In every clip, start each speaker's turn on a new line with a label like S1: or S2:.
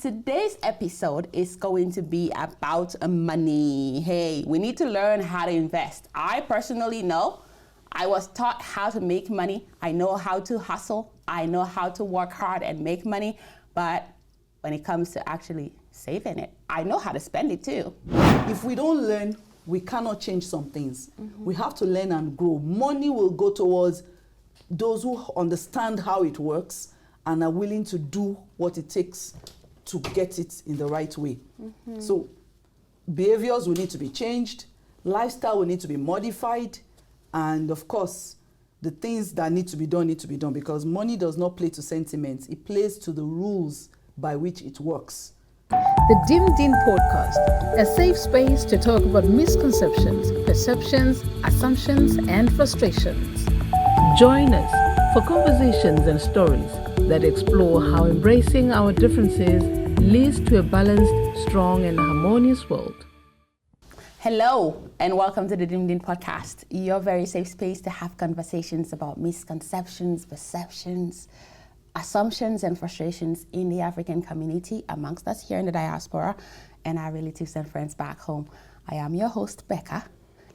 S1: Today's episode is going to be about money. Hey, we need to learn how to invest. I personally know I was taught how to make money. I know how to hustle. I know how to work hard and make money. But when it comes to actually saving it, I know how to spend it too.
S2: If we don't learn, we cannot change some things. We have to learn and grow. Money will go towards those who understand how it works and are willing to do what it takes to get it in the right way. So behaviors will need to be changed, lifestyle will need to be modified, and of course, the things that need to be done because money does not play to sentiments. It plays to the rules by which it works.
S3: The Dimdin podcast, a safe space to talk about misconceptions, perceptions, assumptions, and frustrations. Join us for conversations and stories that explore how embracing our differences leads to a balanced, strong, and harmonious world.
S1: Hello, and welcome to the Dimdin podcast, your very safe space to have conversations about misconceptions, perceptions, assumptions, and frustrations in the African community, amongst us here in the diaspora, and our relatives and friends back home. I am your host, Becca,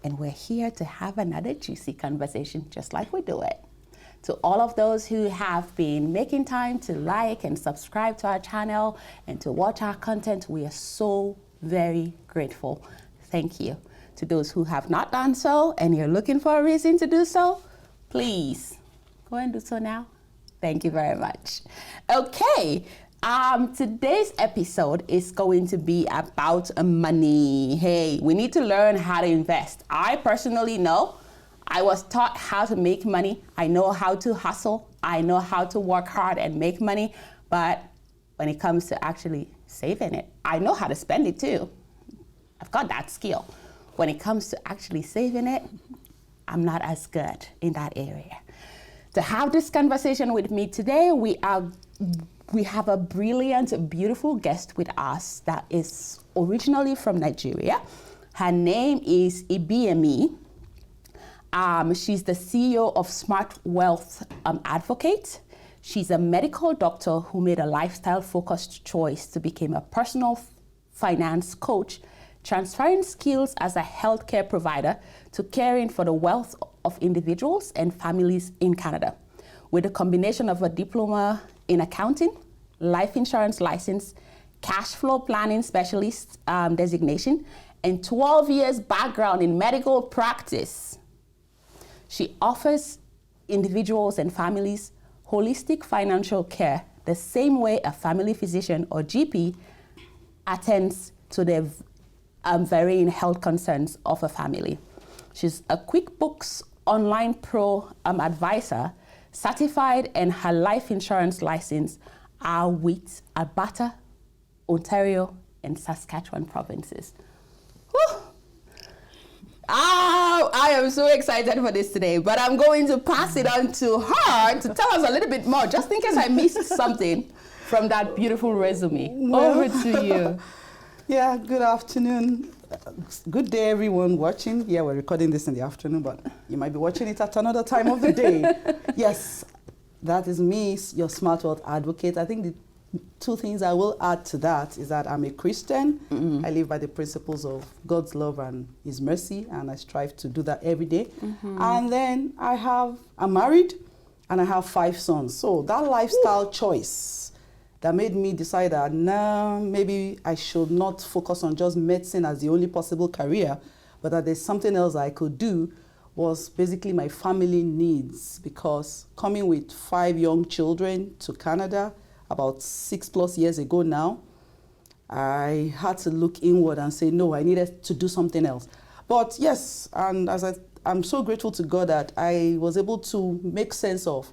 S1: and we're here to have another juicy conversation, just like we do it. To all of those who have been making time to like and subscribe to our channel and to watch our content, we are so very grateful. Thank you. To those who have not done so and you're looking for a reason to do so, please go and do so now. Thank you very much. Okay, today's episode is going to be about money. Hey, we need to learn how to invest. I personally know I was taught how to make money. I know how to hustle. I know how to work hard and make money. But when it comes to actually saving it, I know how to spend it too. I've got that skill. When it comes to actually saving it, I'm not as good in that area. To have this conversation with me today, we have a brilliant, beautiful guest with us that is originally from Nigeria. Her name is Ibiemi. She's the CEO of Smart Wealth Advocate. She's a medical doctor who made a lifestyle-focused choice to become a personal finance coach, transferring skills as a healthcare provider to caring for the wealth of individuals and families in Canada. With a combination of a diploma in accounting, life insurance license, cash flow planning specialist designation, and 12 years background in medical practice, she offers individuals and families holistic financial care the same way a family physician or GP attends to the varying health concerns of a family. She's a QuickBooks Online Pro advisor, certified, and her life insurance license are with Alberta, Ontario, and Saskatchewan provinces. Whew. Oh, I am so excited for this today, but I'm going to pass it on to her to tell us a little bit more, just in case I missed something from that beautiful resume.
S2: Well,
S1: over to you.
S2: Yeah, good afternoon. Good day, everyone watching. Yeah, we're recording this in the afternoon, but you might be watching it at another time of the day. Yes, that is me, your Smart Wealth Advocate. I think the two things I will add to that is that I'm a Christian. I live by the principles of God's love and His mercy, and I strive to do that every day. And then I'm married, and I have 5 sons. So that lifestyle choice that made me decide that now maybe I should not focus on just medicine as the only possible career, but that there's something else I could do, was basically my family needs. Because coming with 5 young children to Canada about 6+ years ago now, I had to look inward and say, no, I needed to do something else. But yes, and I'm so grateful to God that I was able to make sense of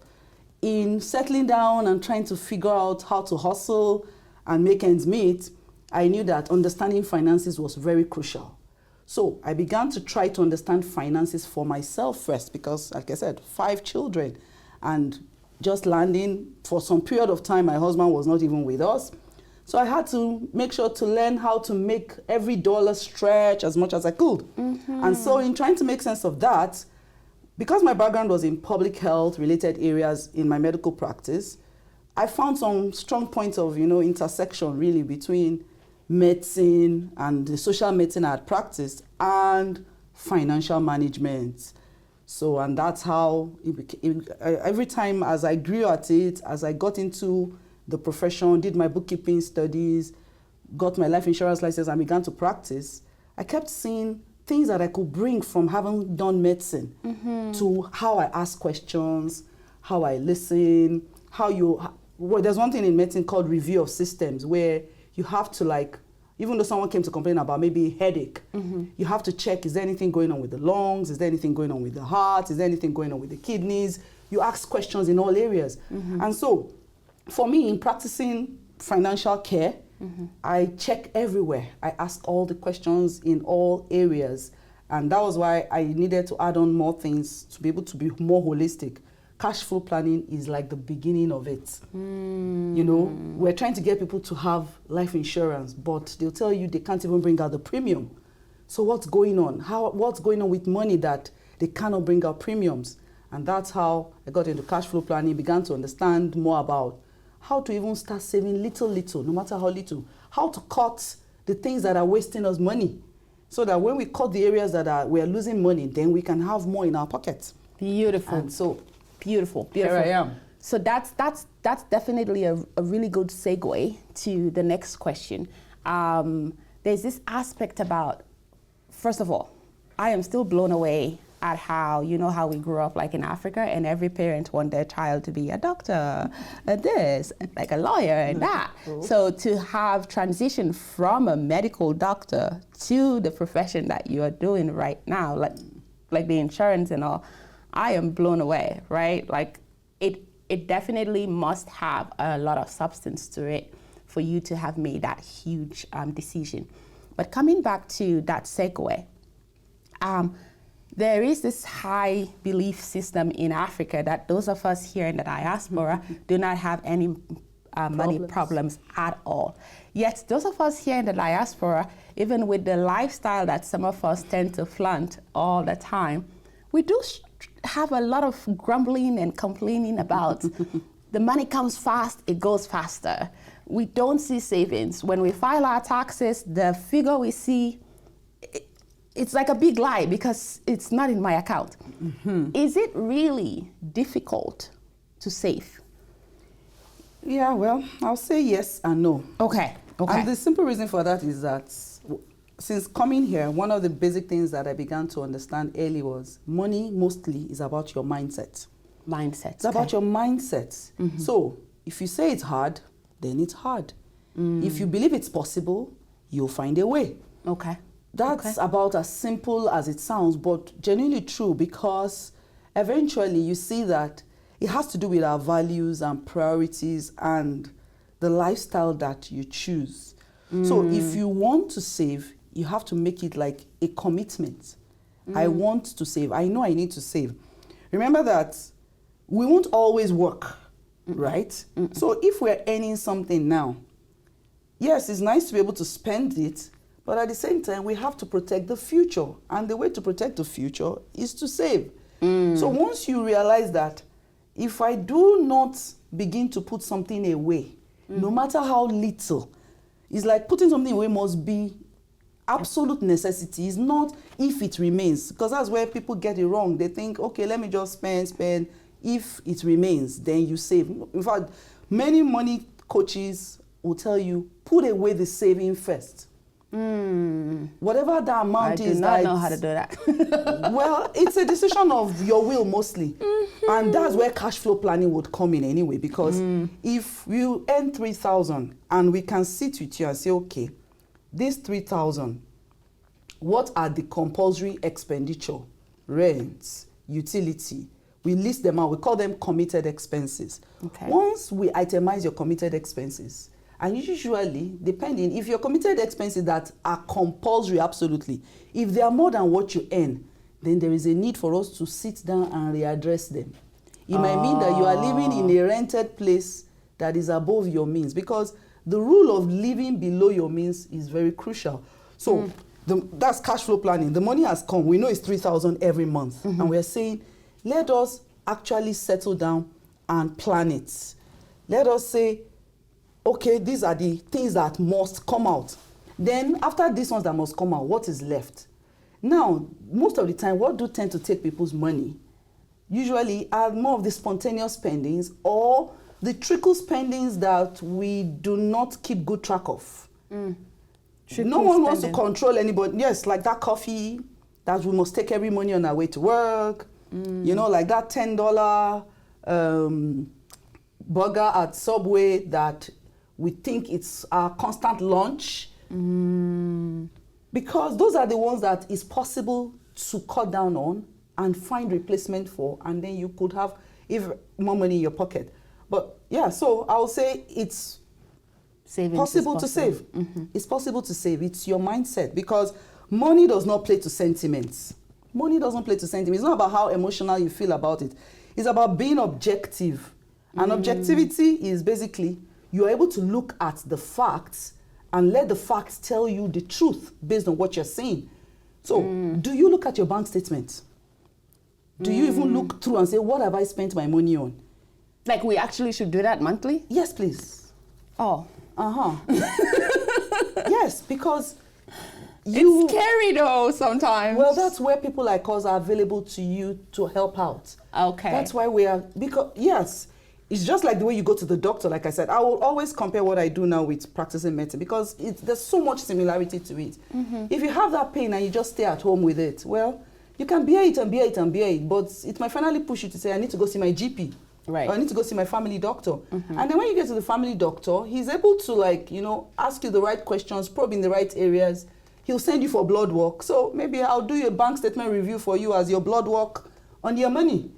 S2: in settling down and trying to figure out how to hustle and make ends meet. I knew that understanding finances was very crucial. So I began to try to understand finances for myself first, because like I said, 5 children, and just landing for some period of time, my husband was not even with us. So I had to make sure to learn how to make every dollar stretch as much as I could. And so in trying to make sense of that, because my background was in public health related areas in my medical practice, I found some strong points of, intersection really between medicine and the social medicine I had practiced and financial management. So, and that's how every time as I grew at it, as I got into the profession, did my bookkeeping studies, got my life insurance license and began to practice, I kept seeing things that I could bring from having done medicine to how I ask questions, how I listen, there's one thing in medicine called review of systems where you have to even though someone came to complain about maybe headache, you have to check, is there anything going on with the lungs? Is there anything going on with the heart? Is there anything going on with the kidneys? You ask questions in all areas. And so for me, in practicing financial care, I check everywhere. I ask all the questions in all areas. And that was why I needed to add on more things to be able to be more holistic. Cash flow planning is like the beginning of it. We're trying to get people to have life insurance, but they'll tell you they can't even bring out the premium. So what's going on? What's going on with money that they cannot bring out premiums? And that's how I got into cash flow planning, began to understand more about how to even start saving little, no matter how little, how to cut the things that are wasting us money, so that when we cut the areas that we're losing money, then we can have more in our pockets.
S1: Beautiful.
S2: And so
S1: Beautiful.
S2: here I am.
S1: So that's definitely a really good segue to the next question. There's this aspect about, first of all, I am still blown away at how we grew up like in Africa, and every parent wants their child to be a doctor, this, like a lawyer and that. So to have transitioned from a medical doctor to the profession that you are doing right now, like the insurance and all, I am blown away, right? Like it definitely must have a lot of substance to it for you to have made that huge decision. But coming back to that segue, there is this high belief system in Africa that those of us here in the diaspora do not have any money problems at all. Yet those of us here in the diaspora, even with the lifestyle that some of us tend to flaunt all the time, we do have a lot of grumbling and complaining about the money comes fast, it goes faster. We don't see savings. When we file our taxes, the figure we see, it's like a big lie because it's not in my account. Is it really difficult to save?
S2: Yeah, well, I'll say yes and no.
S1: Okay.
S2: And the simple reason for that is that since coming here, one of the basic things that I began to understand early was money mostly is about your mindset. It's about your mindset. So if you say it's hard, then it's hard. If you believe it's possible, you'll find a way.
S1: Okay.
S2: That's about as simple as it sounds, but genuinely true, because eventually you see that it has to do with our values and priorities and the lifestyle that you choose. So if you want to save, you have to make it like a commitment. I want to save. I know I need to save. Remember that we won't always work, right? So if we're earning something now, yes, it's nice to be able to spend it, but at the same time, we have to protect the future. And the way to protect the future is to save. So once you realize that if I do not begin to put something away, no matter how little, it's like putting something away must be absolute necessity. It's not if it remains, because that's where people get it wrong. They think, okay, let me just spend. If it remains, then you save. In fact, many money coaches will tell you, put away the saving first. Whatever the amount is.
S1: I do not know how to do that.
S2: Well, it's a decision of your will mostly. And that's where cash flow planning would come in anyway, because if you earn 3,000 and we can sit with you and say, okay, this 3,000, what are the compulsory expenditure, rent, utility? We list them out. We call them committed expenses.
S1: Okay.
S2: Once we itemize your committed expenses, and usually, depending, if your committed expenses that are compulsory, absolutely, if they are more than what you earn, then there is a need for us to sit down and readdress them. It might mean that you are living in a rented place that is above your means, because the rule of living below your means is very crucial. So that's cash flow planning. The money has come. We know it's 3,000 every month. And we're saying, let us actually settle down and plan it. Let us say, okay, these are the things that must come out. Then after these ones that must come out, what is left? Now, most of the time, what do tend to take people's money usually are more of the spontaneous spendings or the trickle spendings that we do not keep good track of. No one wants to control anybody. Yes, like that coffee that we must take every morning on our way to work. You know, like that $10 burger at Subway that we think it's our constant lunch. Because those are the ones that is possible to cut down on and find replacement for, and then you could have even more money in your pocket. But yeah, so I'll say it's possible to save. It's possible to save. It's your mindset, because money does not play to sentiments. Money doesn't play to sentiments. It's not about how emotional you feel about it. It's about being objective. And objectivity is basically you're able to look at the facts and let the facts tell you the truth based on what you're saying. So, do you look at your bank statement? Do you even look through and say, what have I spent my money on?
S1: Like, we actually should do that monthly?
S2: Yes, please.
S1: Oh.
S2: Yes, because
S1: it's scary though sometimes.
S2: Well, that's where people like us are available to you to help out.
S1: Okay.
S2: That's why we are, because yes, it's just like the way you go to the doctor. Like I said, I will always compare what I do now with practicing medicine, because there's so much similarity to it. If you have that pain and you just stay at home with it, well, you can bear it and bear it and bear it, but it might finally push you to say, I need to go see my GP.
S1: Right.
S2: Or I need to go see my family doctor. And then when you get to the family doctor, he's able to, like, you know, ask you the right questions, probe in the right areas. He'll send you for blood work. So maybe I'll do your bank statement review for you as your blood work on your money.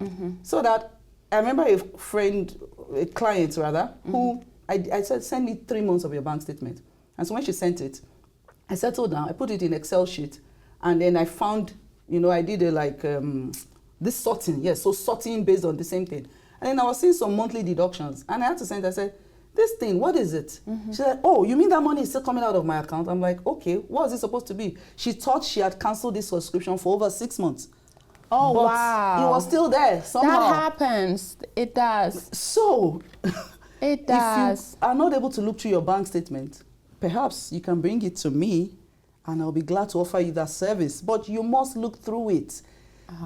S2: So that, I remember a friend, a client rather, who I said, send me 3 months of your bank statement. And so when she sent it, I settled down, I put it in Excel sheet, and then I found, you know, I did this sorting, yes, so sorting based on the same thing. And then I was seeing some monthly deductions, and I had to send her, I said, this thing, what is it? She said, oh, you mean that money is still coming out of my account? I'm like, okay, what is it supposed to be? She thought she had canceled this subscription for over 6 months.
S1: Oh,
S2: but
S1: wow.
S2: it was still there somehow.
S1: That happens. It does.
S2: So,
S1: it does.
S2: If you are not able to look through your bank statement, perhaps you can bring it to me, and I'll be glad to offer you that service. But you must look through it.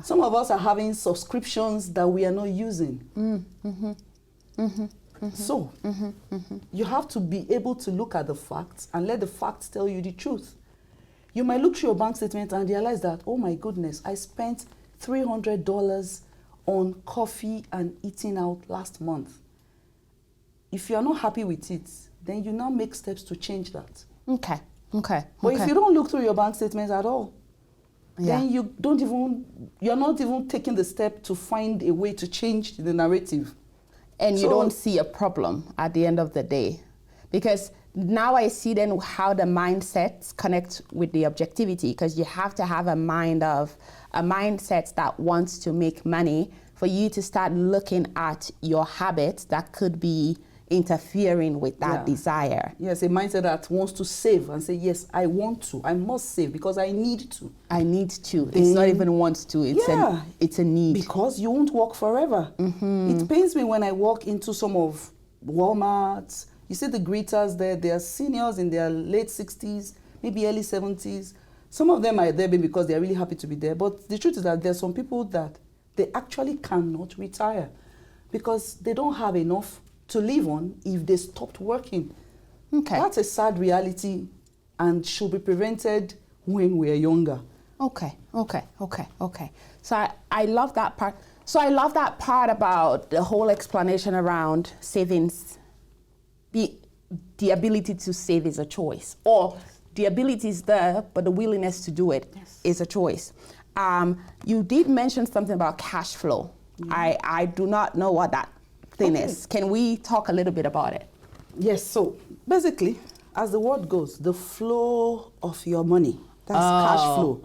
S2: Some of us are having subscriptions that we are not using. So, you have to be able to look at the facts and let the facts tell you the truth. You might look through your bank statement and realize that, oh my goodness, I spent $300 on coffee and eating out last month. If you are not happy with it, then you now make steps to change that.
S1: Okay.
S2: But if you don't look through your bank statements at all, then you're not even taking the step to find a way to change the narrative.
S1: And you don't see a problem at the end of the day. Because now I see then how the mindsets connect with the objectivity, because you have to have a mindset that wants to make money for you to start looking at your habits that could be interfering with that desire.
S2: Yes, a mindset that wants to save and say, yes, I want to, I must save because I need to.
S1: I need to. It's not even wants to, it's a need.
S2: Because you won't work forever. It pains me when I walk into some of Walmart's. You see the greeters there, they are seniors in their late 60s, maybe early 70s. Some of them are there because they are really happy to be there. But the truth is that there are some people that they actually cannot retire because they don't have enough to live on if they stopped working.
S1: Okay.
S2: That's a sad reality and should be prevented when we're younger.
S1: Okay. So I love that part. So I love that part about the whole explanation around savings. The ability to save is a choice, or the ability is there, but the willingness to do it is a choice. You did mention something about cash flow. I do not know what that thing is. Can we talk a little bit about it?
S2: Yes, so basically, as the word goes, the flow of your money, that's cash flow.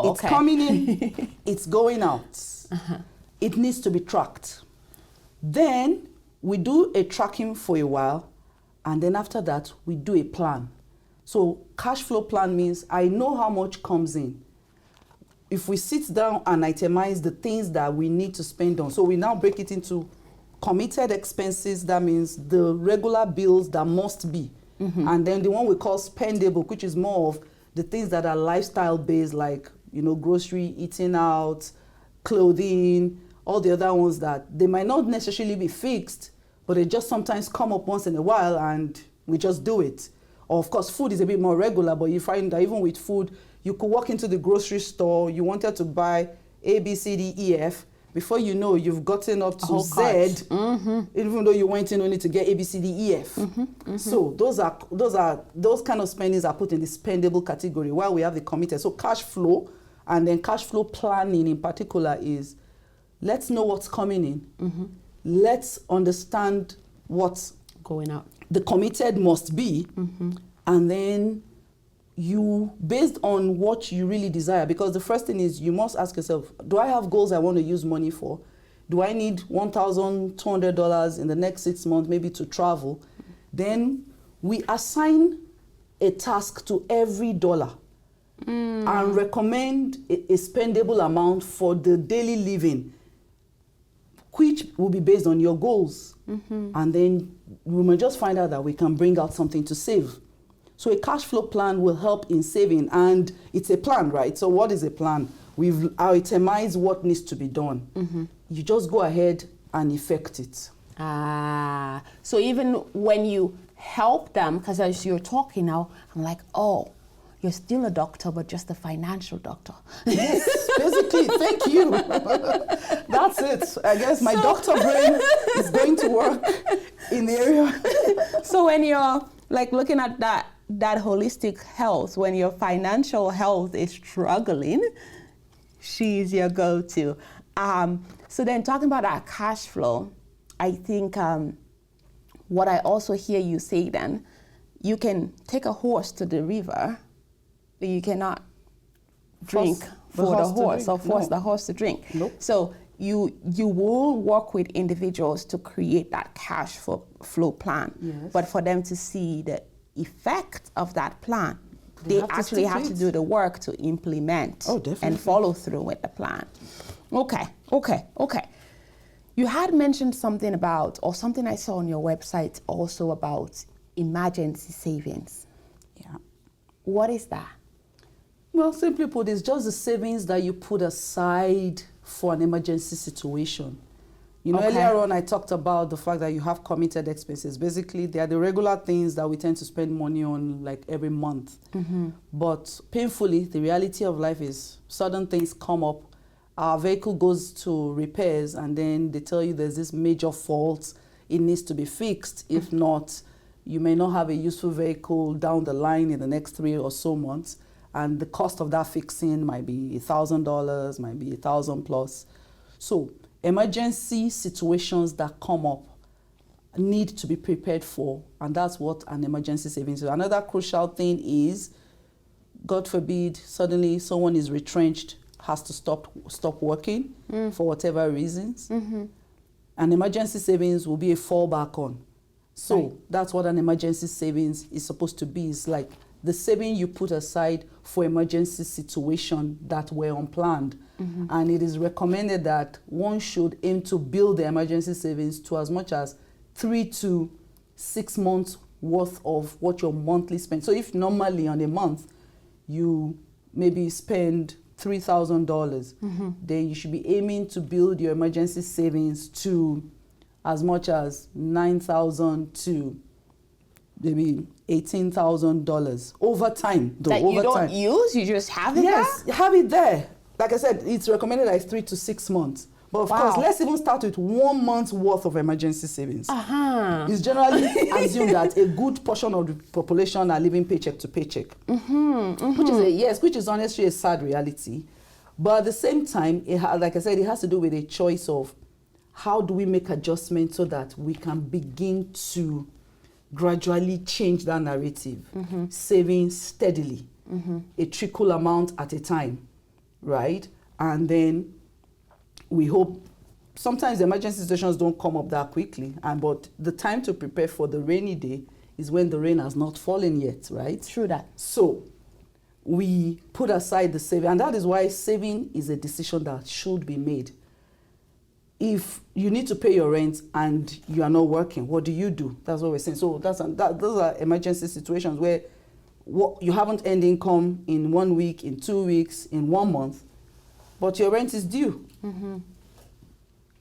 S2: It's coming in, it's going out. It needs to be tracked. Then we do a tracking for a while, and then after that, we do a plan. So cash flow plan means I know how much comes in. If we sit down and itemize the things that we need to spend on, so we now break it into committed expenses, that means the regular bills that must be. And then the one we call spendable, which is more of the things that are lifestyle based, like, grocery, eating out, clothing, all the other ones that they might not necessarily be fixed, but they just sometimes come up once in a while and we just do it. Or of course, food is a bit more regular, but you find that even with food, you could walk into the grocery store, you wanted to buy A, B, C, D, E, F. Before you know, you've gotten up to Z, even though you went in only to get A, B, C, D, E, F. So those kind of spendings are put in the spendable category, while we have the committed. So cash flow, and then cash flow planning in particular is, let's know what's coming in. Let's understand what's
S1: going out.
S2: The committed must be, and then you, based on what you really desire, because the first thing is you must ask yourself, do I have goals I want to use money for? Do I need $1,200 in the next 6 months maybe to travel? Then we assign a task to every dollar and recommend a spendable amount for the daily living, which will be based on your goals. And then we may just find out that we can bring out something to save. So a cash flow plan will help in saving, and it's a plan, right? So what is a plan? We've itemized what needs to be done. You just go ahead and effect it.
S1: So even when you help them, because as you're talking now, I'm like, oh, you're still a doctor, but just a financial doctor.
S2: Yes, basically, thank you. That's it. I guess my doctor brain is going to work in the area.
S1: So when you're like looking at that holistic health, when your financial health is struggling, she's your go-to. So then talking about that cash flow, I think what I also hear you say then, you can take a horse to the river, but you cannot drink for the horse or force the horse to drink. So you will work with individuals to create that cash flow plan, but for them to see the effect of that plan, they actually have to do the work to implement and follow through with the plan. Okay. You had mentioned something about, or something I saw on your website also about emergency savings.
S2: Yeah.
S1: What is that?
S2: Well, simply put, it's just the savings that you put aside for an emergency situation. Earlier on I talked about the fact that you have committed expenses. Basically, they are the regular things that we tend to spend money on like every month. But painfully, the reality of life is sudden things come up. Our vehicle goes to repairs, and then they tell you there's this major fault. It needs to be fixed. If not, you may not have a useful vehicle down the line in the next 3 or so months. And the cost of that fixing might be $1,000, might be $1,000 plus. So emergency situations that come up need to be prepared for, and that's what an emergency savings is. Another crucial thing is, God forbid, suddenly someone is retrenched, has to stop working for whatever reasons. An emergency savings will be a fallback on. So that's what an emergency savings is supposed to be. It's like the saving you put aside for emergency situation that were unplanned. And it is recommended that one should aim to build the emergency savings to as much as 3 to 6 months worth of what your monthly spend. So if normally on a month you maybe spend $3,000, then you should be aiming to build your emergency savings to as much as $9,000 to maybe $18,000 over time.
S1: That you don't use, you just have it there?
S2: Yes, have it there. Like I said, it's recommended as 3 to 6 months. But of course, let's even start with 1 month's worth of emergency savings. It's generally assumed that a good portion of the population are living paycheck to paycheck, which is honestly a sad reality. But at the same time, like I said, it has to do with a choice of how do we make adjustments so that we can begin to gradually change that narrative, saving steadily, a trickle amount at a time, right? And then we hope, sometimes the emergency situations don't come up that quickly, but the time to prepare for the rainy day is when the rain has not fallen yet, right?
S1: True that.
S2: So we put aside the saving, and that is why saving is a decision that should be made. if you need to pay your rent and you are not working, what do? That's what we're saying. So those are emergency situations where you haven't earned income in 1 week, in 2 weeks, in 1 month, but your rent is due.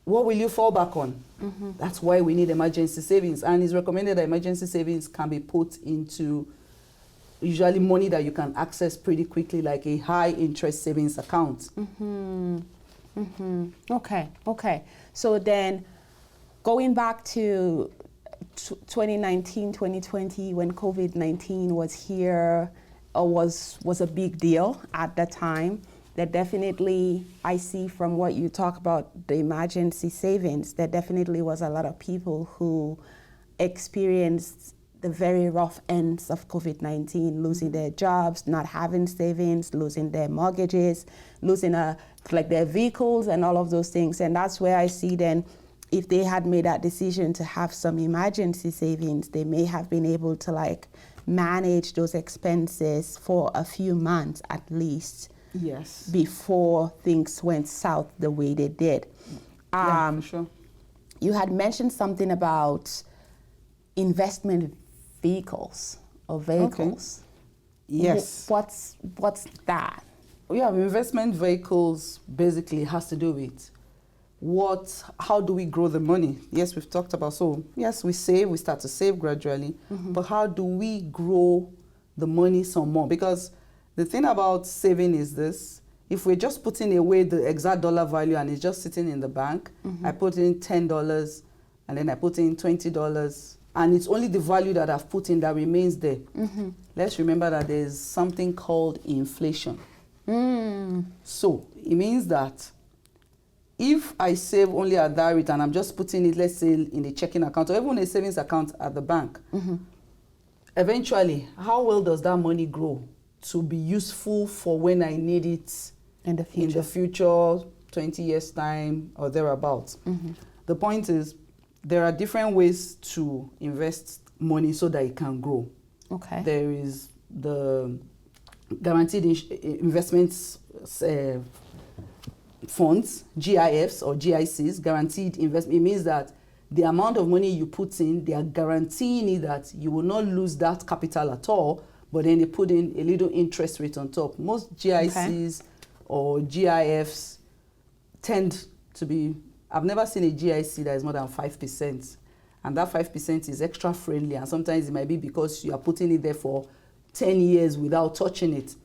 S2: What will you fall back on? That's why we need emergency savings. And it's recommended that emergency savings can be put into usually money that you can access pretty quickly, like a high interest savings account.
S1: Okay. So then going back to 2019, 2020, when COVID-19 was here, was a big deal at the time, that definitely, I see from what you talk about, the emergency savings, there definitely was a lot of people who experienced the very rough ends of COVID-19, losing their jobs, not having savings, losing their mortgages, losing their vehicles and all of those things. And that's where I see then, if they had made that decision to have some emergency savings, they may have been able to manage those expenses for a few months at least.
S2: Yes.
S1: Before things went south the way they did.
S2: Yeah, for sure.
S1: You had mentioned something about investment vehicles or vehicles.
S2: Okay. Yes.
S1: What's that?
S2: Yeah, investment vehicles basically has to do with how do we grow the money? Yes, we've talked about, so yes, we start to save gradually, but how do we grow the money some more? Because the thing about saving is this: if we're just putting away the exact dollar value and it's just sitting in the bank, I put in $10 and then I put in $20 and it's only the value that I've put in that remains there. Let's remember that there's something called inflation. So it means that if I save only at that rate and I'm just putting it, let's say, in a checking account or even a savings account at the bank, eventually, how well does that money grow to be useful for when I need it in the future, 20 years time or thereabouts? The point is, there are different ways to invest money so that it can grow. Okay. There is the guaranteed investments funds, GIFs or GICs, guaranteed investment. It means that the amount of money you put in, they are guaranteeing it that you will not lose that capital at all, but then they put in a little interest rate on top. Most GICs or GIFs tend to be, I've never seen a GIC that is more than 5%. And that 5% is extra friendly. And sometimes it might be because you are putting it there for 10 years without touching it.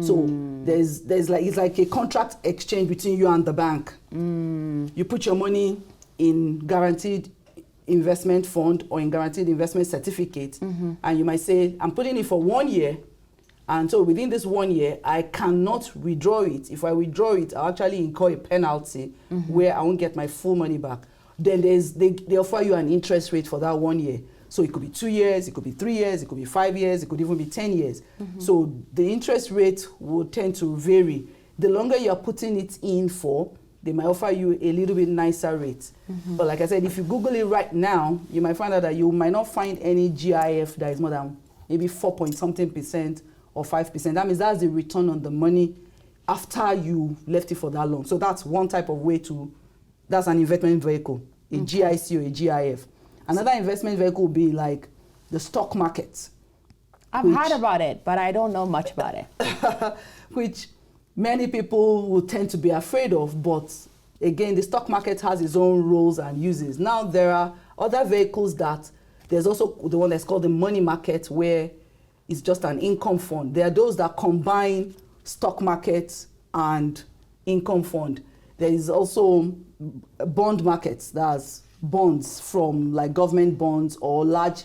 S2: So it's like a contract exchange between you and the bank. You put your money in guaranteed investment fund or in guaranteed investment certificate, and you might say, I'm putting it for 1 year, and so within this 1 year, I cannot withdraw it. If I withdraw it, I'll actually incur a penalty where I won't get my full money back. Then they offer you an interest rate for that 1 year. So it could be 2 years, it could be 3 years, it could be 5 years, it could even be 10 years. So the interest rate will tend to vary. The longer you're putting it in for, they might offer you a little bit nicer rate. But like I said, if you Google it right now, you might find out that you might not find any GIF that is more than maybe 4-point-something% or 5%. That means that's the return on the money after you left it for that long. So that's one type of way that's an investment vehicle, a GIC or a GIF. Another investment vehicle would be like the stock market.
S1: I've heard about it, but I don't know much about it.
S2: Which many people will tend to be afraid of, but again, the stock market has its own rules and uses. Now, there are other vehicles there's also the one that's called the money market, where it's just an income fund. There are those that combine stock markets and income fund. There is also bond markets, that's bonds from like government bonds or large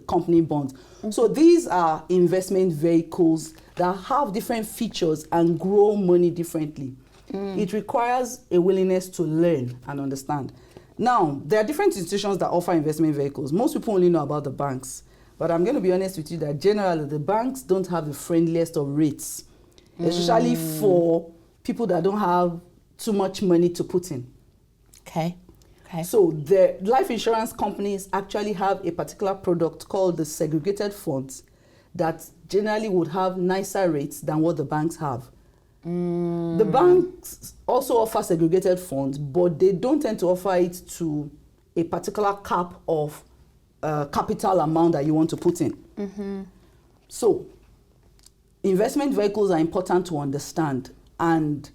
S2: company bonds. So these are investment vehicles that have different features and grow money differently. It requires a willingness to learn and understand. Now, there are different institutions that offer investment vehicles. Most people only know about the banks, but I'm going to be honest with you that generally the banks don't have the friendliest of rates, especially for people that don't have too much money to put in.
S1: Okay.
S2: So the life insurance companies actually have a particular product called the segregated funds that generally would have nicer rates than what the banks have. The banks also offer segregated funds, but they don't tend to offer it to a particular cap of capital amount that you want to put in. So, investment vehicles are important to understand, and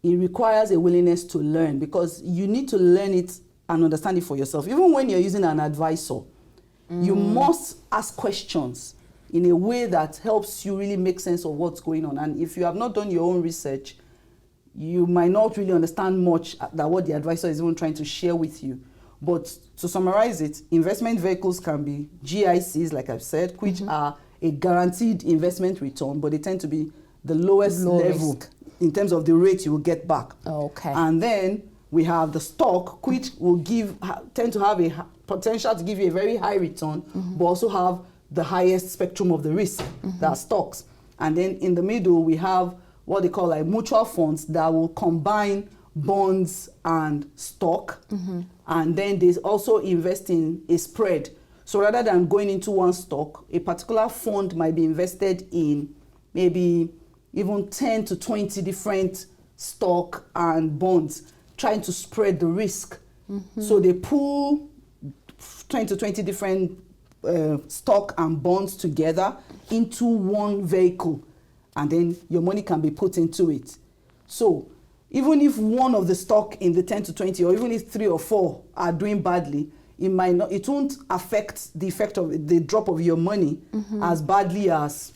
S2: it requires a willingness to learn, because you need to learn it and understand it for yourself. Even when you're using an advisor, you must ask questions in a way that helps you really make sense of what's going on. And if you have not done your own research, you might not really understand much that what the advisor is even trying to share with you. But to summarize it, investment vehicles can be GICs, like I've said, which are a guaranteed investment return, but they tend to be the lowest level risk in terms of the rate you will get back.
S1: Okay.
S2: And then we have the stock, which will tend to have a potential to give you a very high return, but also have the highest spectrum of the risk, that are stocks. And then in the middle, we have what they call like mutual funds that will combine bonds and stock. And then they also invest in a spread. So rather than going into one stock, a particular fund might be invested in maybe even 10 to 20 different stock and bonds, trying to spread the risk. So they pool 10 to 20 different stock and bonds together into one vehicle, and then your money can be put into it. So even if one of the stock in the 10 to 20, or even if 3 or 4 are doing badly, it won't affect the drop of your money as badly as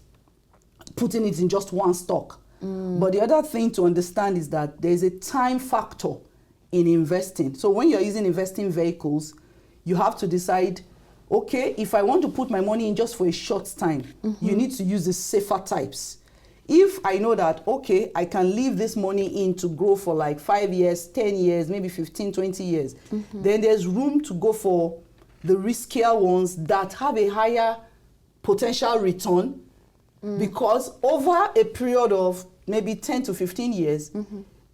S2: putting it in just one stock. But the other thing to understand is that there's a time factor in investing. So when you're using investing vehicles, you have to decide, okay, if I want to put my money in just for a short time, you need to use the safer types. If I know that, okay, I can leave this money in to grow for like 5 years, 10 years, maybe 15, 20 years, then there's room to go for the riskier ones that have a higher potential return, because over a period of maybe 10 to 15 years,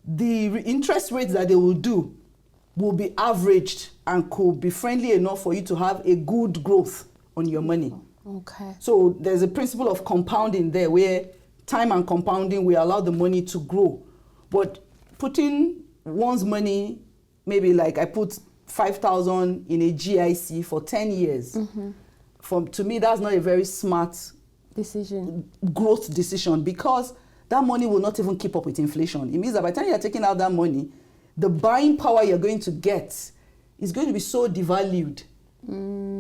S2: the interest rates that they will do will be averaged and could be friendly enough for you to have a good growth on your money.
S1: Okay.
S2: So there's a principle of compounding there, where time and compounding will allow the money to grow. But putting one's money, maybe like I put 5,000 in a GIC for 10 years, to me, that's not a very smart growth decision, because that money will not even keep up with inflation. It means that by the time you're taking out that money, the buying power you're going to get is going to be so devalued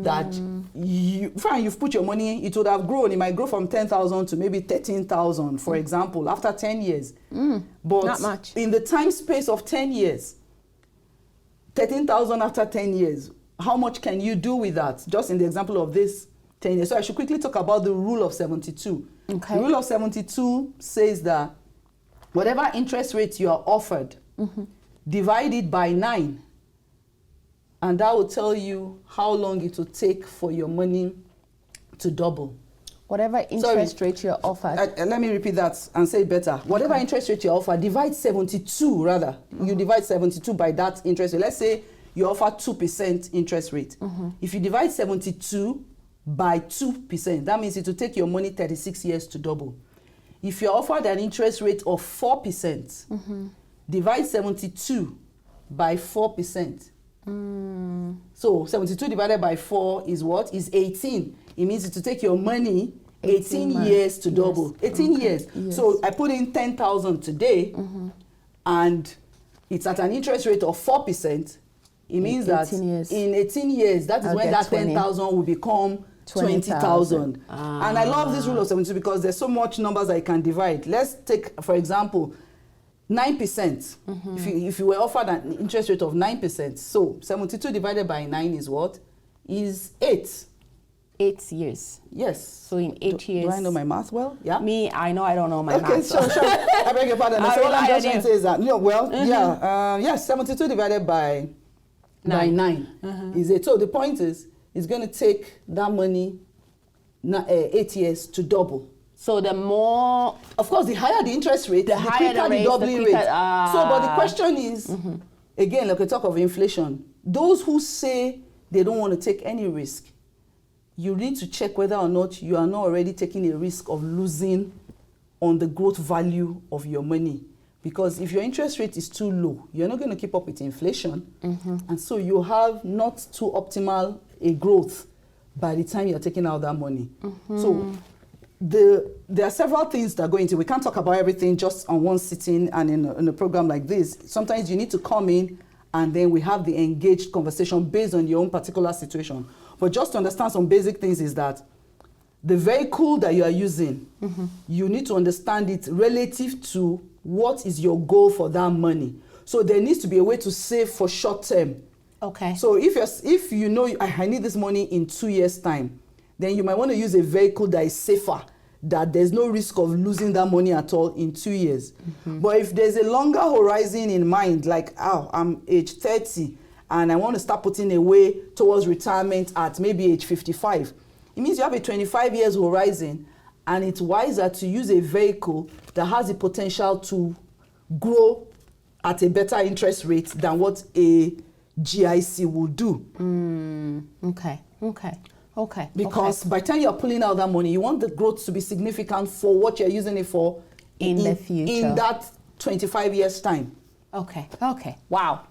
S2: that you've put your money, it would have grown. It might grow from 10,000 to maybe 13,000, for example, after 10 years. But
S1: not much.
S2: In the time space of 10 years, 13,000 after 10 years, how much can you do with that? Just in the example of this 10 years. So I should quickly talk about the rule of 72.
S1: Okay.
S2: The rule of 72 says that whatever interest rate you are offered, divide it by 9. And that will tell you how long it will take for your money to double.
S1: Whatever interest rate you're offered.
S2: Let me repeat that and say it better. Whatever interest rate you're offered, divide 72 rather. You divide 72 by that interest rate. Let's say you offer 2% interest rate. If you divide 72 by 2%, that means it will take your money 36 years to double. If you're offered an interest rate of 4%, divide 72 by 4%. So 72 divided by 4 is what? Is 18. It means it will take your money 18 years to double. 18 years. Yes. So I put in 10,000 today, and it's at an interest rate of 4%. It means that in 18 years, that is when that 10,000 will become 20,000. And I love this rule of 72 because there's so much numbers I can divide. Let's take, for example, 9%. If you were offered an interest rate of 9%, so 72 divided by 9 is what? Is 8.
S1: 8 years.
S2: Yes.
S1: So in 8 years.
S2: Do I know my math well? Yeah.
S1: Me, I know I don't know my math.
S2: Okay, sure. I beg your pardon. So what I'm just trying to say is that, yes, 72 divided by 9 is 8. So the point is, it's going to take that money 8 years to double.
S1: So the more,
S2: of course, the higher the interest rate, the quicker the doubling rate. So, but the question is, again, like we talk of inflation, those who say they don't want to take any risk, you need to check whether or not you are not already taking a risk of losing on the growth value of your money. Because if your interest rate is too low, you're not going to keep up with inflation. And so you have not too optimal a growth by the time you're taking out that money. So there are several things that go into it. We can't talk about everything just on one sitting and in a program like this. Sometimes you need to come in and then we have the engaged conversation based on your own particular situation. But just to understand some basic things is that the vehicle that you are using, you need to understand it relative to what is your goal for that money. So there needs to be a way to save for short term.
S1: Okay.
S2: So if you know I need this money in 2 years' time, then you might want to use a vehicle that is safer, that there's no risk of losing that money at all in 2 years. But if there's a longer horizon in mind, like, I'm age 30 and I want to start putting away towards retirement at maybe age 55, it means you have a 25 years horizon, and it's wiser to use a vehicle that has the potential to grow at a better interest rate than what a GIC will do.
S1: Okay.
S2: Because by the time you're pulling out that money, you want the growth to be significant for what you're using it for
S1: in the future.
S2: In that 25 years time.
S1: Okay. Wow.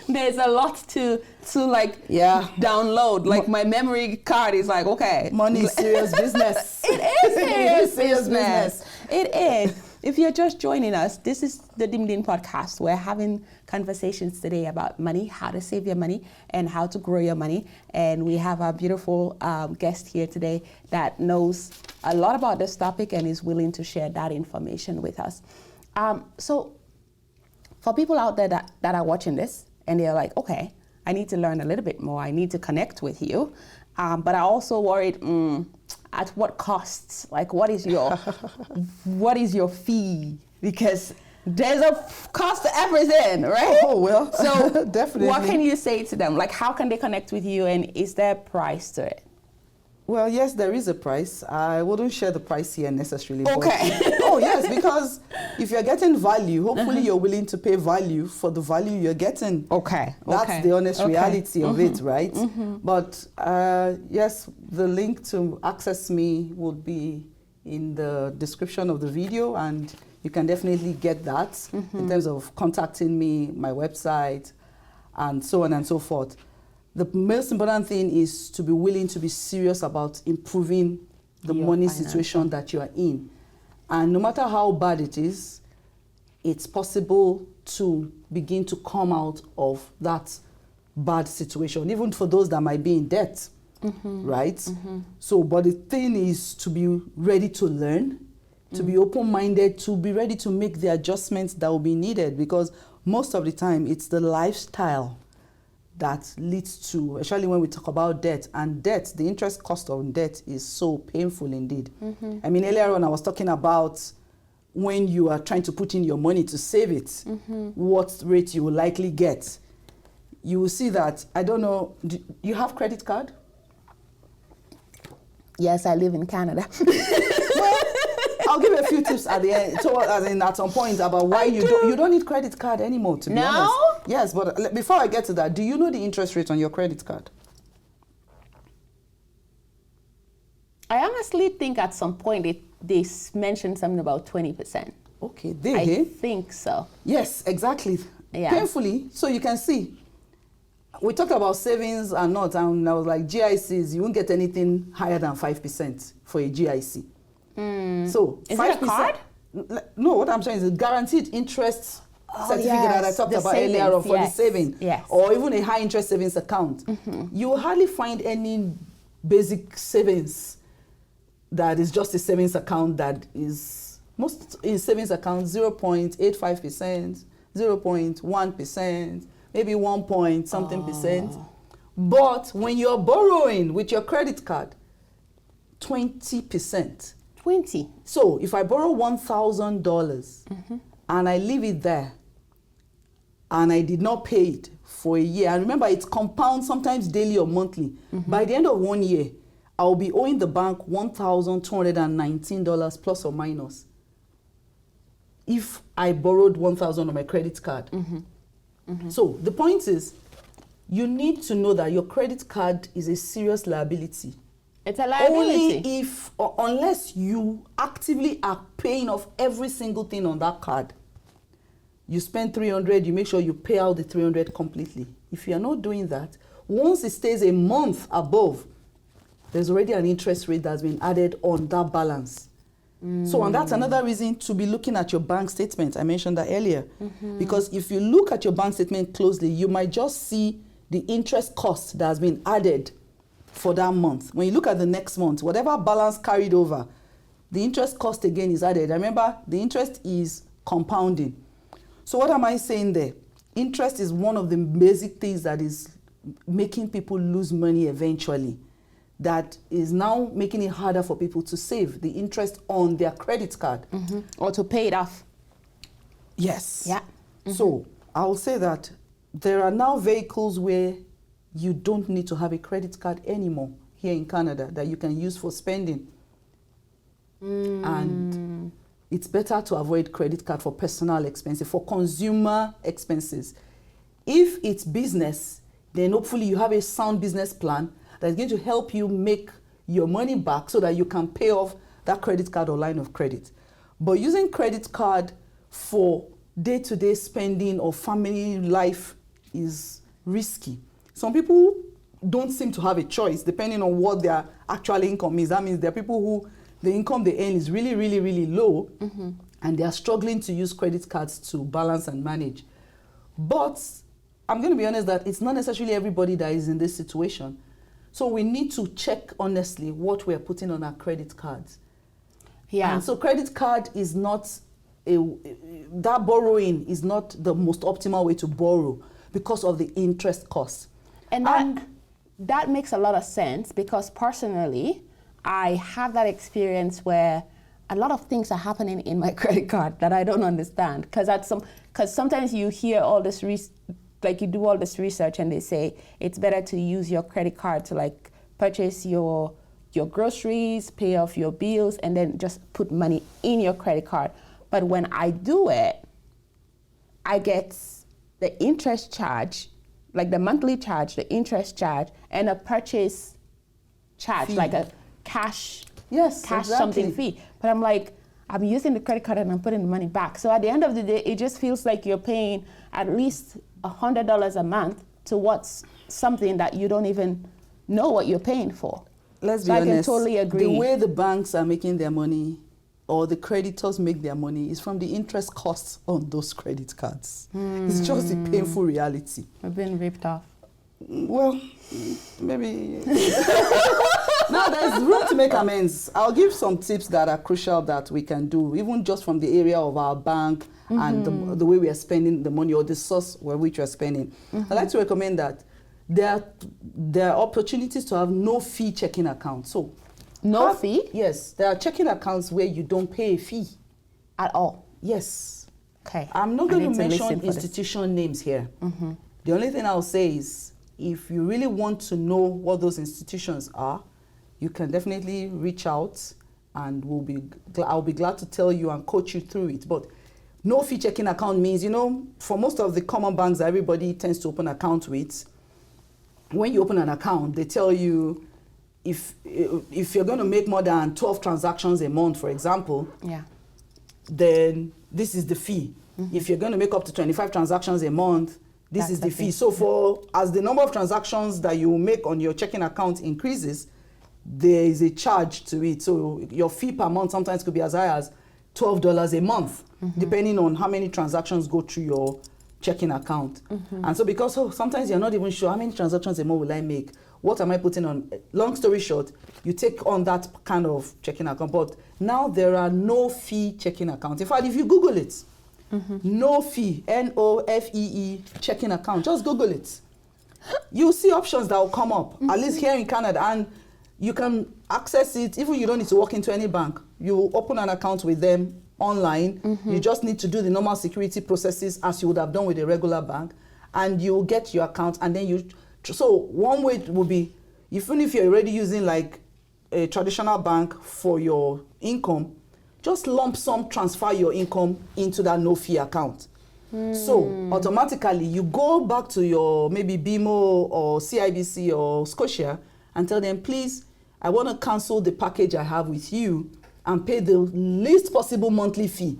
S1: There's a lot to like download. Like my memory card is like, okay.
S2: Money is serious business.
S1: It is serious business. It is. If you're just joining us, this is the Dimdin podcast. We're having conversations today about money, how to save your money, and how to grow your money. And we have our beautiful guest here today that knows a lot about this topic and is willing to share that information with us. So for people out there that are watching this, and they're like, okay, I need to learn a little bit more. I need to connect with you. But I also worried, at what costs? Like, what is your fee? Because there's a cost to everything, right?
S2: Oh, well,
S1: so
S2: definitely.
S1: What can you say to them? Like, how can they connect with you, and is there a price to it?
S2: Well, yes, there is a price. I wouldn't share the price here necessarily.
S1: Okay.
S2: Oh, yes, because if you're getting value, hopefully you're willing to pay value for the value you're getting.
S1: Okay.
S2: That's the honest reality of it, right? But yes, the link to access me would be in the description of the video, and you can definitely get that in terms of contacting me, my website, and so on and so forth. The most important thing is to be willing to be serious about improving the money situation that you are in. And no matter how bad it is, it's possible to begin to come out of that bad situation, even for those that might be in debt, right? So, but the thing is to be ready to learn, to be open-minded, to be ready to make the adjustments that will be needed, because most of the time it's the lifestyle that leads to, especially when we talk about debt, and debt, the interest cost of debt is so painful indeed. I mean, earlier on I was talking about when you are trying to put in your money to save it, what rate you will likely get. You will see that, I don't know, do you have credit card?
S1: Yes, I live in Canada.
S2: I'll give you a few tips at the end, at some point about why you don't need credit card anymore, to be honest. Yes, but before I get to that, do you know the interest rate on your credit card?
S1: I honestly think at some point they mentioned something about 20%.
S2: Okay,
S1: I think so.
S2: Yes, exactly.
S1: Yeah.
S2: Painfully, so you can see. We talked about savings and not, and I was like, GICs, you won't get anything higher than 5% for a GIC. So
S1: is
S2: 5%,
S1: it a card?
S2: No, what I'm saying is a guaranteed interest certificate that I talked about
S1: savings,
S2: earlier on for the saving, or even a high interest savings account. You will hardly find any basic savings that is just a savings account that is, most in savings accounts, 0.85%, 0.1%, maybe 1 point something percent. But when you're borrowing with your credit card, 20%.
S1: 20.
S2: So if I borrow $1,000 and I leave it there and I did not pay it for a year, and remember it compounds sometimes daily or monthly. By the end of 1 year, I'll be owing the bank $1,219 plus or minus if I borrowed $1,000 on my credit card. So the point is, you need to know that your credit card is a serious liability.
S1: It's a liability.
S2: Only if, or unless you actively are paying off every single thing on that card. You spend 300, you make sure you pay out the 300 completely. If you are not doing that, once it stays a month above, there's already an interest rate that's been added on that balance. So, and that's another reason to be looking at your bank statement. I mentioned that earlier. Because if you look at your bank statement closely, you might just see the interest cost that has been added for that month. When you look at the next month, whatever balance carried over, the interest cost again is added. Remember, the interest is compounding. So what am I saying there? Interest is one of the basic things that is making people lose money eventually. That is now making it harder for people to save the interest on their credit card.
S1: Or to pay it off.
S2: Yes.
S1: Yeah.
S2: So I will say that there are now vehicles where you don't need to have a credit card anymore here in Canada that you can use for spending. And it's better to avoid credit card for personal expenses, for consumer expenses. If it's business, then hopefully you have a sound business plan that's going to help you make your money back so that you can pay off that credit card or line of credit. But using credit card for day-to-day spending or family life is risky. Some people don't seem to have a choice depending on what their actual income is. That means there are people who the income they earn is really, really, really low, and they are struggling to use credit cards to balance and manage. But I'm going to be honest that it's not necessarily everybody that is in this situation. So we need to check honestly what we're putting on our credit cards.
S1: Yeah.
S2: And so credit card is not, that borrowing is not the most optimal way to borrow because of the interest cost.
S1: And that makes a lot of sense because personally, I have that experience where a lot of things are happening in my credit card that I don't understand. Because sometimes you hear all this, you do all this research and they say it's better to use your credit card to purchase your groceries, pay off your bills, and then just put money in your credit card. But when I do it, I get the interest charge, like the monthly charge, the interest charge, and a purchase charge,
S2: fee.
S1: like a cash
S2: Exactly.
S1: something fee. But I'm using the credit card and I'm putting the money back. So at the end of the day, it just feels like you're paying at least $100 a month towards something that you don't even know what you're paying for.
S2: Let's be
S1: So
S2: honest,
S1: I can totally agree.
S2: the way the banks are making their money or the creditors make their money is from the interest costs on those credit cards. It's just a painful reality.
S1: We've been ripped off.
S2: Well, maybe. Now there's room to make amends. I'll give some tips that are crucial that we can do, even just from the area of our bank and the way we are spending the money or the source where which we are spending. I'd like to recommend that there are opportunities to have no fee checking accounts. So
S1: No fee?
S2: Yes, there are checking accounts where you don't pay a fee.
S1: At all?
S2: Yes.
S1: Okay.
S2: I'm not going to mention institution names here. The only thing I'll say is if you really want to know what those institutions are, you can definitely reach out and I'll be glad to tell you and coach you through it. But no fee checking account means, for most of the common banks that everybody tends to open account with, when you open an account, they tell you if you're going to make more than 12 transactions a month, for example, then this is the fee. If you're going to make up to 25 transactions a month, this is the fee. So as the number of transactions that you make on your checking account increases, there is a charge to it. So your fee per month sometimes could be as high as $12 a month, depending on how many transactions go through your checking account. And so because sometimes you're not even sure how many transactions a month will I make, what am I putting on? Long story short, you take on that kind of checking account. But now there are no fee checking accounts. In fact, if you Google it, no fee, NOFEE checking account, just Google it. You'll see options that will come up, at least here in Canada, and you can access it. Even you don't need to walk into any bank. You open an account with them online. You just need to do the normal security processes as you would have done with a regular bank, and you'll get your account. And then so one way would be, even if you're already using like a traditional bank for your income, just lump sum transfer your income into that no fee account. So automatically you go back to your maybe BMO or CIBC or Scotia and tell them, please, I want to cancel the package I have with you and pay the least possible monthly fee.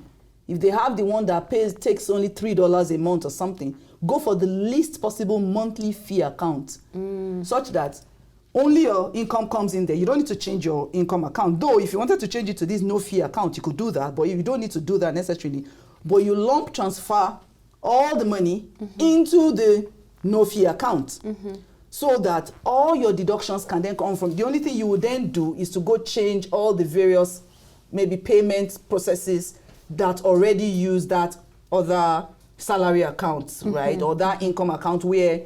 S2: If they have the one that takes only $3 a month or something, go for the least possible monthly fee account, such that only your income comes in there. You don't need to change your income account. Though if you wanted to change it to this no fee account, you could do that, but you don't need to do that necessarily. But you lump transfer all the money into the no fee account. So that all your deductions can then come from. The only thing you would then do is to go change all the various maybe payment processes that already use that other salary account, right? Or that income account where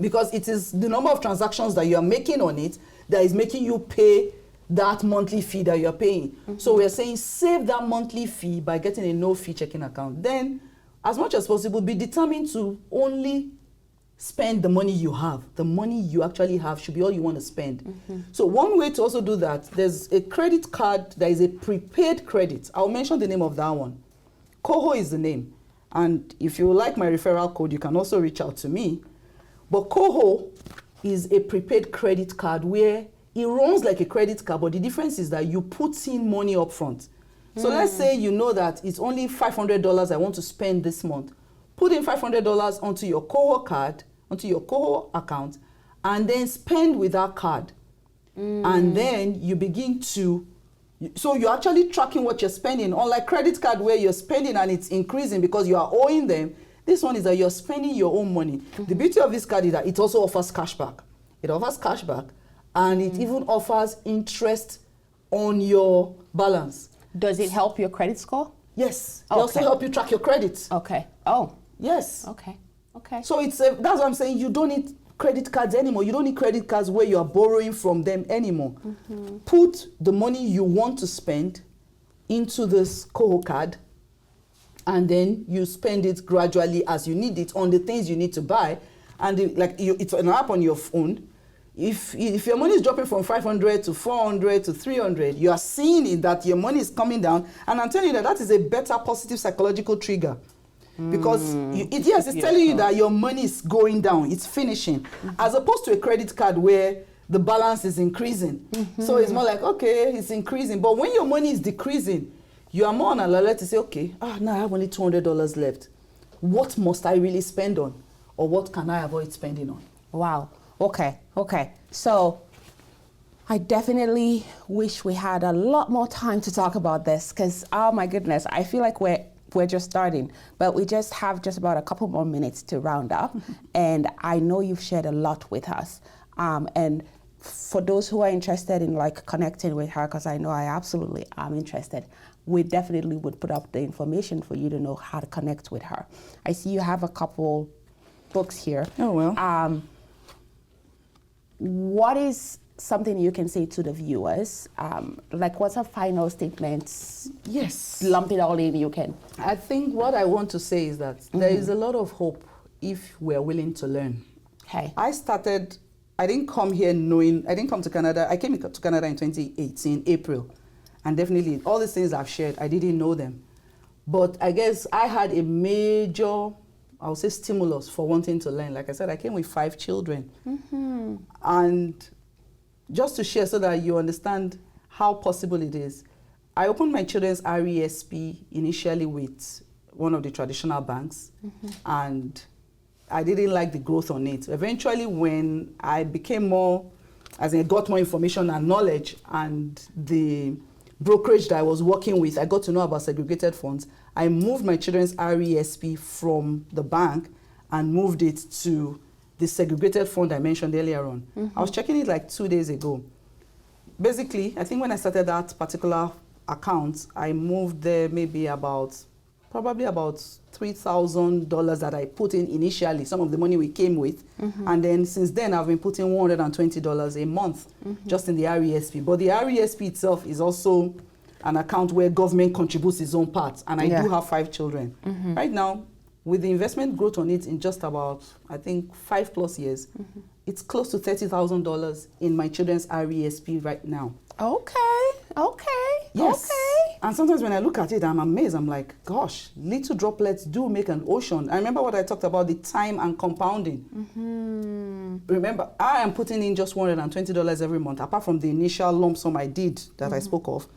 S2: because it is the number of transactions that you are making on it that is making you pay that monthly fee that you're paying. So we're saying save that monthly fee by getting a no fee checking account. Then as much as possible, be determined to only spend the money you have. The money you actually have should be all you want to spend. So one way to also do that, there's a credit card that is a prepaid credit. I'll mention the name of that one. Coho is the name. And if you like my referral code, you can also reach out to me. But Coho is a prepaid credit card where it runs like a credit card, but the difference is that you put in money up front. So let's say you know that it's only $500 I want to spend this month. Put in $500 onto your Coho card, onto your Coho account, and then spend with that card. And then you begin to, so you're actually tracking what you're spending. Unlike credit card where you're spending and it's increasing because you are owing them, this one is that you're spending your own money. The beauty of this card is that it also offers cashback. It offers cashback, and it even offers interest on your balance.
S1: Does it help your credit score?
S2: Yes. It also help you track your credit.
S1: Okay. Oh.
S2: Yes.
S1: Okay. Okay.
S2: So it's that's what I'm saying. You don't need credit cards anymore. You don't need credit cards where you are borrowing from them anymore. Put the money you want to spend into this Coho card, and then you spend it gradually as you need it on the things you need to buy. And it's an app on your phone. If your money is dropping from 500 to 400 to 300, you are seeing it that your money is coming down. And I'm telling you that is a better positive psychological trigger. Because it's telling you that your money is going down, it's finishing, as opposed to a credit card where the balance is increasing. So it's more like, okay, it's increasing. But when your money is decreasing, you are more on alert to say, okay, now I have only $200 left. What must I really spend on? Or what can I avoid spending on?
S1: Wow. Okay. So I definitely wish we had a lot more time to talk about this because, oh my goodness, I feel like we're just starting, but we just have just about a couple more minutes to round up. And I know you've shared a lot with us. And for those who are interested in connecting with her, because I know I absolutely am interested, we definitely would put up the information for you to know how to connect with her. I see you have a couple books here.
S2: Oh, well.
S1: What is something you can say to the viewers? What's a final statement?
S2: Yes.
S1: Lump it all in, you can.
S2: I think what I want to say is that there is a lot of hope if we're willing to learn.
S1: Okay.
S2: I didn't come to Canada. I came to Canada in 2018, April. And definitely all these things I've shared, I didn't know them. But I guess I had a major, I would say, stimulus for wanting to learn. Like I said, I came with 5 children. And just to share so that you understand how possible it is, I opened my children's RESP initially with one of the traditional banks. And I didn't like the growth on it. Eventually, when I became got more information and knowledge, and the brokerage that I was working with, I got to know about segregated funds. I moved my children's RESP from the bank and moved it to the segregated fund I mentioned earlier on. I was checking it 2 days ago. Basically, I think when I started that particular account, I moved there probably about $3,000 that I put in initially, some of the money we came with. And then since then, I've been putting $120 a month just in the RESP. But the RESP itself is also an account where government contributes its own part. And I do have 5 children. Right now, with the investment growth on it in just about, I think, 5+ years, it's close to $30,000 in my children's RESP right now.
S1: Okay.
S2: Yes.
S1: Okay.
S2: And sometimes when I look at it, I'm amazed. I'm like, gosh, little droplets do make an ocean. I remember what I talked about, the time and compounding. Remember, I am putting in just $120 every month, apart from the initial lump sum I did that I spoke of.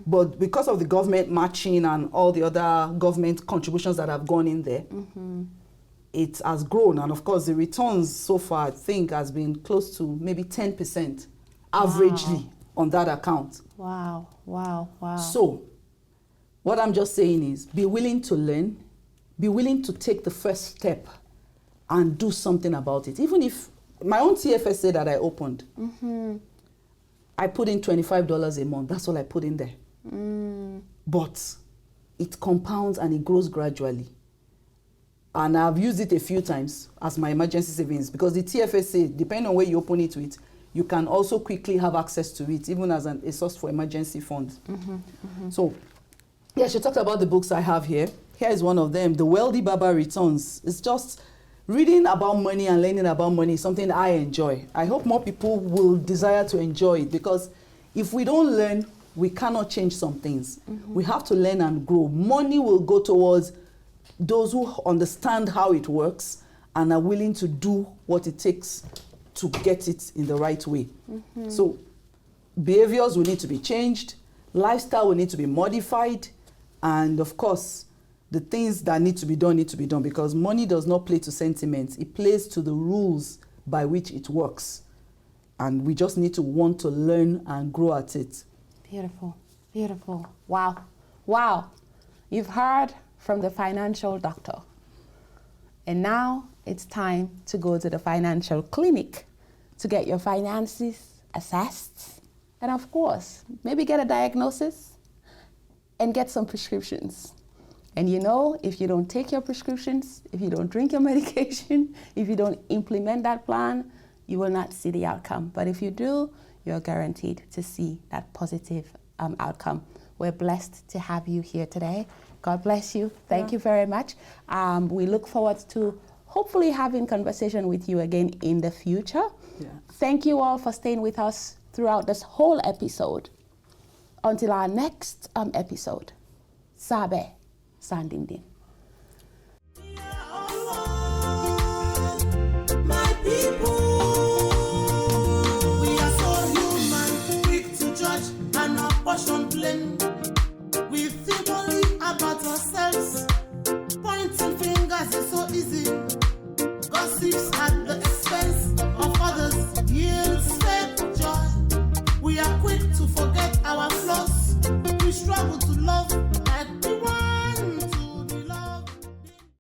S2: But because of the government matching and all the other government contributions that have gone in there, it has grown. And of course, the returns so far, I think, has been close to maybe 10% averagely on that account.
S1: Wow, wow, wow.
S2: So, what I'm just saying is, be willing to learn, be willing to take the first step and do something about it. Even if my own TFSA that I opened, I put in $25 a month. That's all I put in there. But it compounds and it grows gradually. And I've used it a few times as my emergency savings, because the TFSA, depending on where you open it with, you can also quickly have access to it, even as a source for emergency funds. So, yeah, she talked about the books I have here. Here is one of them, The Wealthy Baba Returns. It's just reading about money and learning about money is something I enjoy. I hope more people will desire to enjoy it, because if we don't learn, we cannot change some things. We have to learn and grow. Money will go towards those who understand how it works and are willing to do what it takes to get it in the right way. So behaviors will need to be changed, lifestyle will need to be modified, and of course, the things that need to be done, because money does not play to sentiments. It plays to the rules by which it works. And we just need to want to learn and grow at it.
S1: Beautiful, beautiful. Wow, wow. You've heard from the financial doctor. And now it's time to go to the financial clinic to get your finances assessed. And of course, maybe get a diagnosis and get some prescriptions. And you know, if you don't take your prescriptions, if you don't drink your medication, if you don't implement that plan, you will not see the outcome. But if you do, you're guaranteed to see that positive outcome. We're blessed to have you here today. God bless you. Thank you very much. We look forward to hopefully having conversation with you again in the future. Thank you all for staying with us throughout this whole episode. Until our next episode, Sabe Dimdin.
S4: My people, we are so human, quick to judge and apportion blame. We think only about ourselves. Pointing fingers is so easy. Gossips are